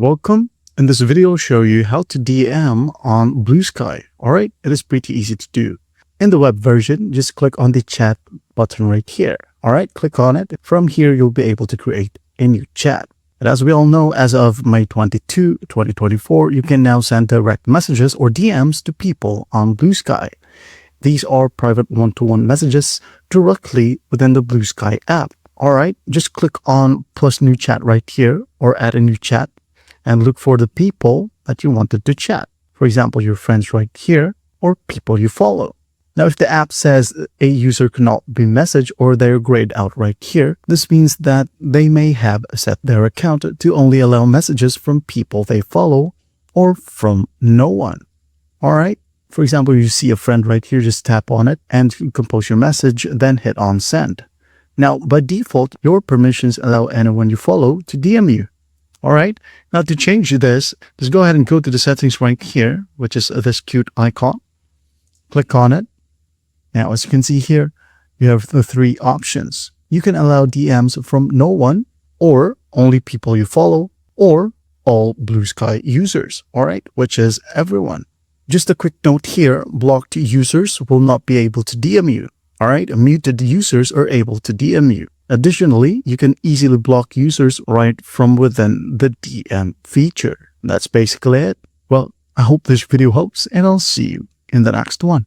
Welcome. In this video, I'll show you how to DM on Bluesky. Alright, it is pretty easy to do. In the web version, just click on the chat button right here. Alright, click on it. From here, you'll be able to create a new chat. And as we all know, as of May 22, 2024, you can now send direct messages or DMs to people on Bluesky. These are private one-to-one messages directly within the Bluesky app. Alright, just click on plus new chat right here or add a new chat and look for the people that you wanted to chat. For example, your friends right here or people you follow. Now, if the app says a user cannot be messaged or they're grayed out right here, this means that they may have set their account to only allow messages from people they follow or from no one. Alright, for example, you see a friend right here, just tap on it and compose your message, then hit on send. Now, by default, your permissions allow anyone you follow to DM you. Alright, now to change this, just go ahead and go to the settings right here, which is this cute icon. Click on it. Now, as you can see here, you have the three options. You can allow DMs from no one, or only people you follow, or all Bluesky users, alright, which is everyone. Just a quick note here, blocked users will not be able to DM you. Alright, muted users are able to DM you. Additionally, you can easily block users right from within the DM feature. That's basically it. Well, I hope this video helps and I'll see you in the next one.